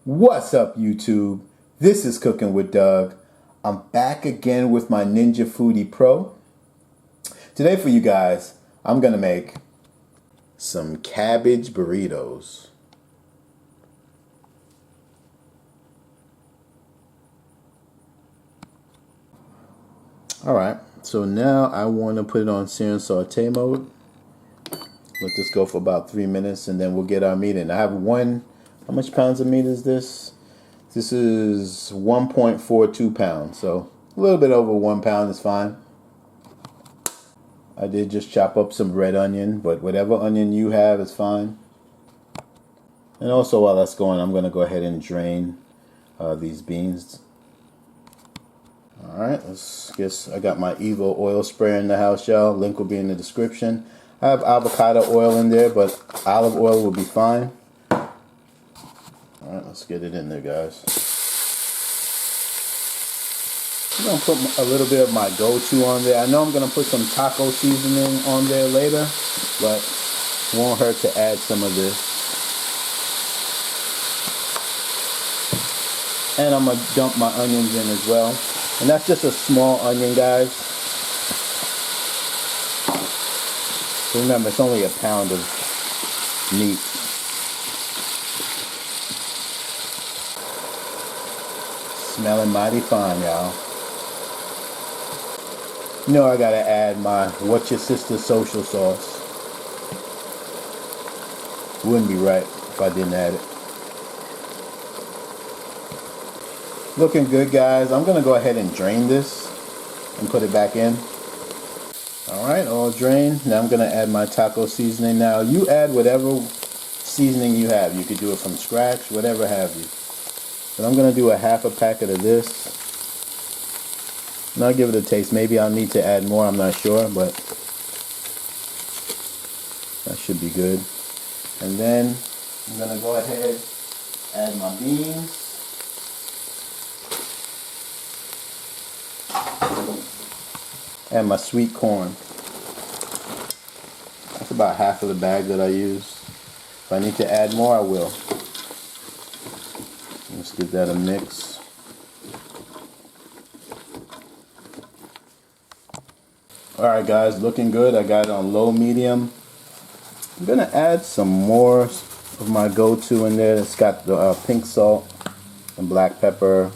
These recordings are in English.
What's up, YouTube? This is Cooking with Doug. I'm back again with my Ninja Foodi Pro. Today for you guys, I'm gonna make some cabbage burritos. Alright, so now I want to put it on sear and saute mode. Let this go for about 3 minutes and then we'll get our meat in. I have how much pounds of meat is this? This is 1.42 pounds, so a little bit over 1 pound is fine. I did just chop up some red onion, but whatever onion you have is fine. And also while that's going, I'm going to go ahead and drain these beans. Alright, I got my EVO Oil sprayer in the house, y'all. Link will be in the description. I have avocado oil in there, but olive oil will be fine. Alright, let's get it in there, guys. I'm going to put a little bit of my go-to on there. I know I'm going to put some taco seasoning on there later, but it won't hurt to add some of this. And I'm going to dump my onions in as well. And that's just a small onion, guys. Remember, it's only a pound of meat. Smelling mighty fine, y'all. You know I gotta add my What's Your Sister's social sauce. Wouldn't be right if I didn't add it. Looking good, guys. I'm gonna go ahead and drain this and put it back in. Alright, all drained. Now I'm gonna add my taco seasoning. Now you add whatever seasoning you have. You could do it from scratch, whatever have you. But I'm going to do a half a packet of this. And I'll give it a taste. Maybe I'll need to add more. I'm not sure. But that should be good. And then I'm going to go ahead and add my beans. And my sweet corn. That's about half of the bag that I use. If I need to add more, I will. Let's give that a mix. Alright guys, looking good. I got it on low medium. I'm going to add some more of my go-to in there. It's got the pink salt and black pepper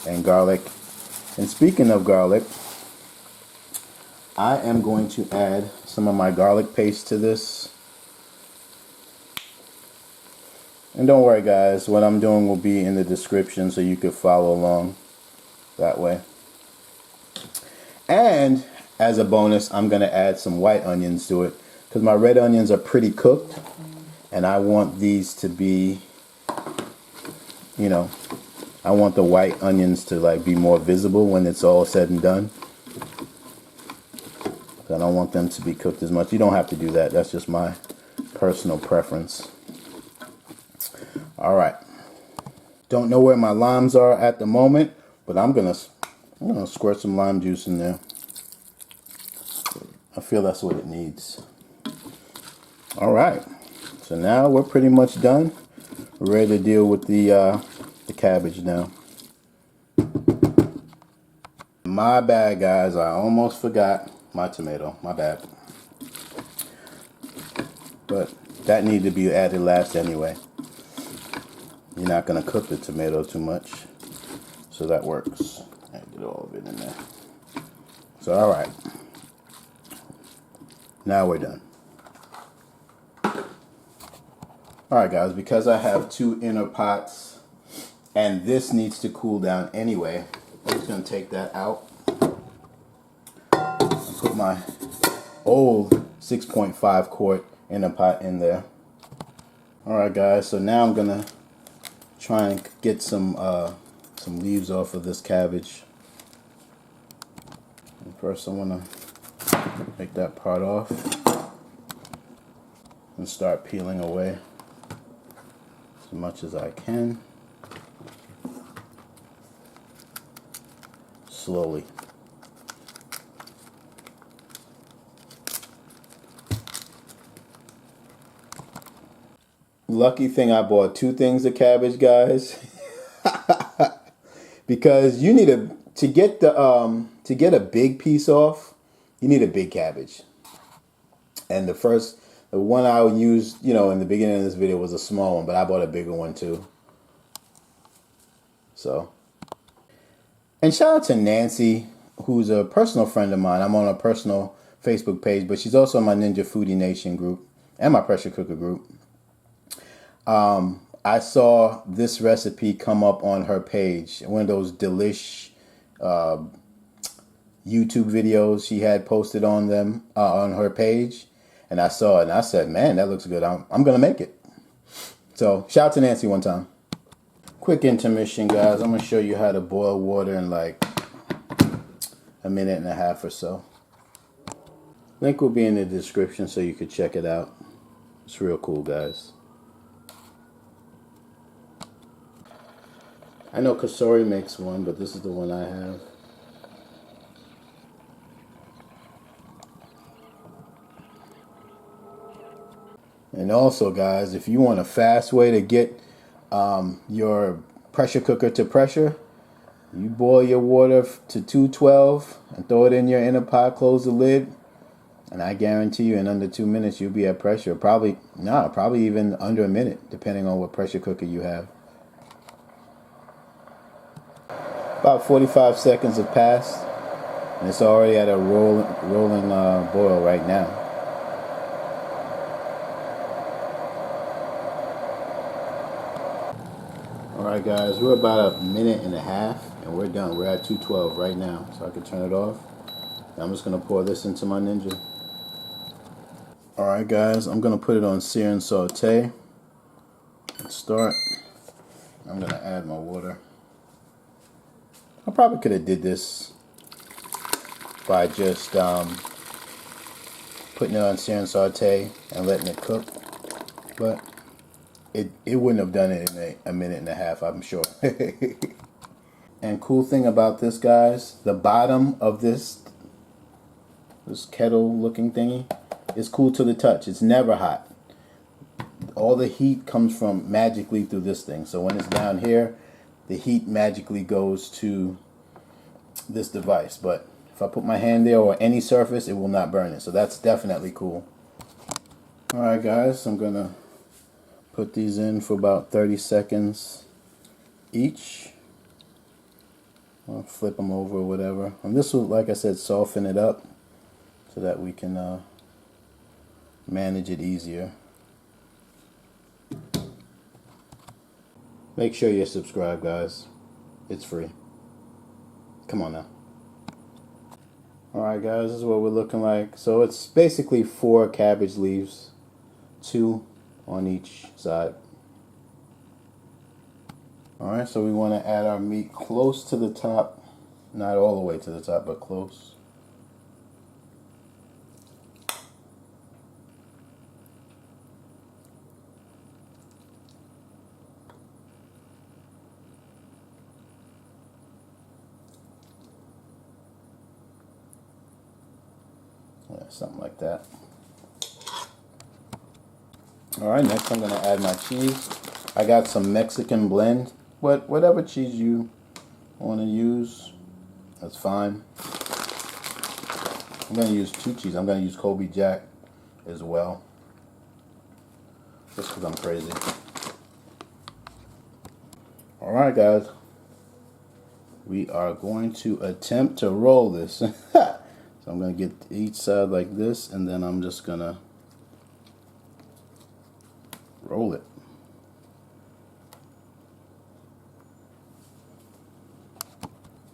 and garlic. And speaking of garlic, I am going to add some of my garlic paste to this. And don't worry guys, what I'm doing will be in the description so you can follow along that way. And as a bonus, I'm going to add some white onions to it because my red onions are pretty cooked and I want these to be, you know, I want the white onions to like be more visible when it's all said and done. I don't want them to be cooked as much. You don't have to do that. That's just my personal preference. Alright, don't know where my limes are at the moment, but I'm gonna squirt some lime juice in there. I feel that's what it needs. Alright, so now we're pretty much done. We're ready to deal with the cabbage now. My bad guys, I almost forgot my tomato, my bad. But that needed to be added last anyway. You're not going to cook the tomato too much, so that works. I get all of it in there. So alright, now we're done. Alright guys, because I have two inner pots and this needs to cool down anyway, I'm just going to take that out and put my old 6.5 quart inner pot in there. Alright guys, so now I'm going to try and get some leaves off of this cabbage. And first I want to take that part off and start peeling away as much as I can. Slowly. Lucky thing I bought 2 things of cabbage, guys. Because you need to get a big piece off, you need a big cabbage. And the one I used, in the beginning of this video was a small one, but I bought a bigger one too. So, and shout out to Nancy, who's a personal friend of mine. I'm on a personal Facebook page, but she's also in my Ninja Foodi Nation group and my pressure cooker group. I saw this recipe come up on her page, one of those delish YouTube videos she had posted on them on her page, and I saw it and I said, man, that looks good. I'm gonna make it. So shout out to Nancy one time. Quick intermission, guys. I'm gonna show you how to boil water in like a minute and a half or so. Link will be in the description so you could check it out. It's real cool, guys. I know Kasori makes one, but this is the one I have. And also, guys, if you want a fast way to get your pressure cooker to pressure, you boil your water to 212 and throw it in your inner pot, close the lid, and I guarantee you in under 2 minutes you'll be at pressure. Probably even under a minute, depending on what pressure cooker you have. About 45 seconds have passed, and it's already at a rolling boil right now. Alright guys, we're about a minute and a half, and we're done. We're at 212 right now, so I can turn it off. And I'm just going to pour this into my Ninja. Alright guys, I'm going to put it on sear and saute. Let's start. I'm going to add my water. I probably could have did this by just putting it on sear and saute and letting it cook, but it wouldn't have done it in a minute and a half, I'm sure. And cool thing about this, guys, the bottom of this kettle looking thingy is cool to the touch. It's never hot. All the heat comes from magically through this thing. So when it's down here, the heat magically goes to this device. But if I put my hand there or any surface, it will not burn it. So that's definitely cool. Alright guys, I'm going to put these in for about 30 seconds each. I'll flip them over or whatever. And this will, like I said, soften it up so that we can manage it easier. Make sure you're subscribed, guys. It's free. Come on now. Alright guys, this is what we're looking like. So it's basically 4 cabbage leaves, 2 on each side. Alright, so we want to add our meat close to the top. Not all the way to the top, but close. Yeah, something like that. Alright, next I'm going to add my cheese. I got some Mexican blend. Whatever cheese you want to use, that's fine. I'm going to use 2 cheese. I'm going to use Colby Jack as well, just because I'm crazy. Alright guys, we are going to attempt to roll this. So I'm going to get each side like this, and then I'm just going to roll it.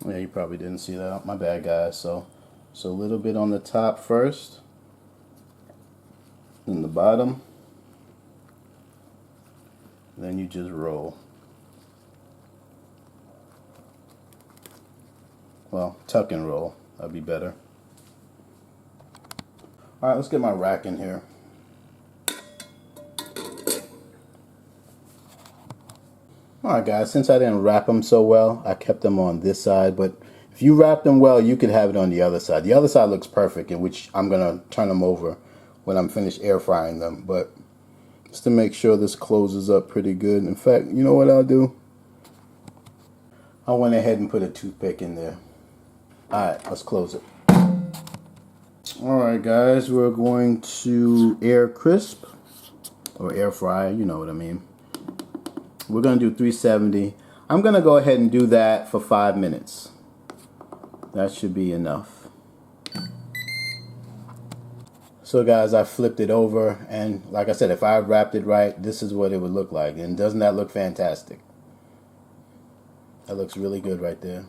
Yeah, you probably didn't see that. My bad, guys. So a little bit on the top first, then the bottom, then you just roll. Well, tuck and roll. That'd be better. All right, let's get my rack in here. Alright guys, since I didn't wrap them so well, I kept them on this side, but if you wrap them well, you could have it on the other side. The other side looks perfect, in which I'm going to turn them over when I'm finished air frying them, but just to make sure this closes up pretty good. In fact, you know what I'll do? I went ahead and put a toothpick in there. Alright, let's close it. Alright guys, we're going to air crisp or air fry, you know what I mean. We're going to do 370. I'm going to go ahead and do that for 5 minutes. That should be enough. So guys, I flipped it over, and like I said, if I wrapped it right, this is what it would look like. And doesn't that look fantastic? That looks really good right there.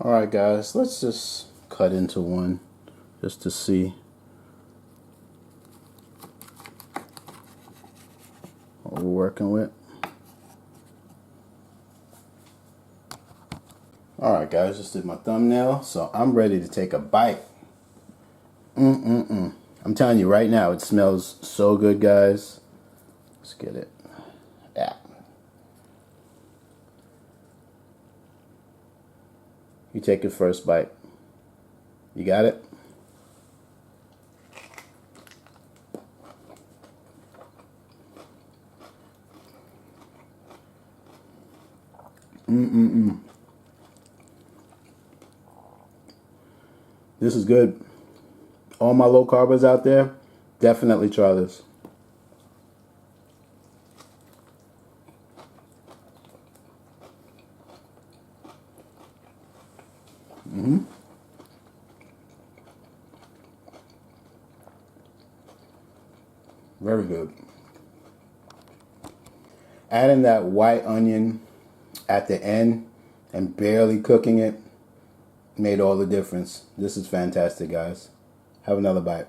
Alright guys, let's just cut into one just to see what we're working with. Alright guys, just did my thumbnail, so I'm ready to take a bite. I'm telling you right now, it smells so good, guys. Let's get it. Yeah. You take your first bite. You got it? This is good. All my low carbers out there, definitely try this. Very good. Adding that white onion at the end and barely cooking it made all the difference. This is fantastic, guys. Have another bite.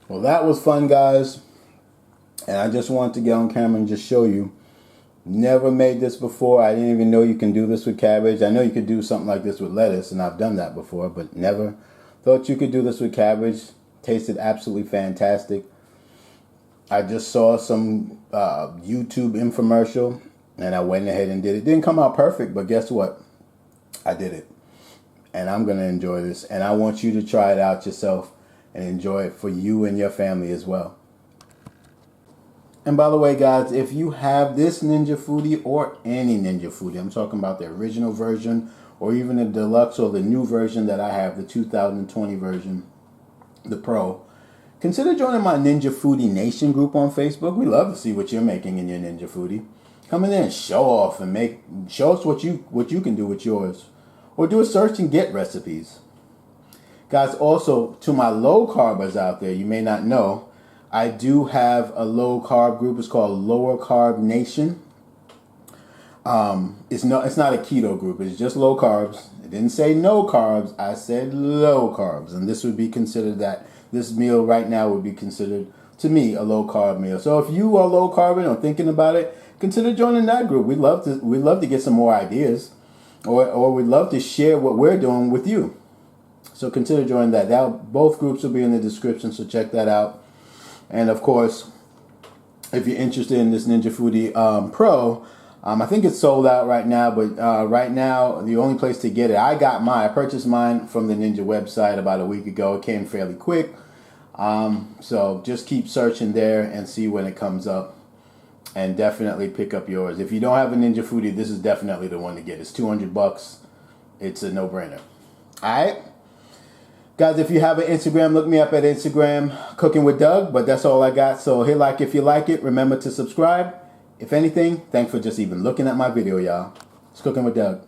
Well, that was fun, guys. And I just wanted to get on camera and just show you. Never made this before. I didn't even know you can do this with cabbage. I know you could do something like this with lettuce, and I've done that before, but never thought you could do this with cabbage. Tasted absolutely fantastic. I just saw some YouTube infomercial, and I went ahead and did it. Didn't come out perfect, but guess what? I did it. And I'm going to enjoy this. And I want you to try it out yourself and enjoy it for you and your family as well. And by the way, guys, if you have this Ninja Foodi or any Ninja Foodi, I'm talking about the original version or even the deluxe or the new version that I have, the 2020 version, the Pro, consider joining my Ninja Foodi Nation group on Facebook. We love to see what you're making in your Ninja Foodi. Come in there and show off and show us what you can do with yours. Or do a search and get recipes. Guys, also to my low carbers out there, you may not know, I do have a low carb group. It's called Lower Carb Nation. It's not a keto group. It's just low carbs. It didn't say no carbs. I said low carbs, and this would be considered that this meal right now would be considered to me a low carb meal. So if you are low carbing or thinking about it, consider joining that group. We'd love to get some more ideas, or we'd love to share what we're doing with you. So consider joining that. Both groups will be in the description, so check that out. And of course, if you're interested in this Ninja Foodi Pro, I think it's sold out right now, but right now, the only place to get it, I purchased mine from the Ninja website about a week ago. It came fairly quick. So just keep searching there and see when it comes up, and definitely pick up yours. If you don't have a Ninja Foodi, this is definitely the one to get. It's $200. It's a no-brainer. All right. Guys, if you have an Instagram, look me up at Instagram, Cooking with Doug, but that's all I got. So hit like if you like it. Remember to subscribe. If anything, thanks for just even looking at my video, y'all. It's Cooking with Doug.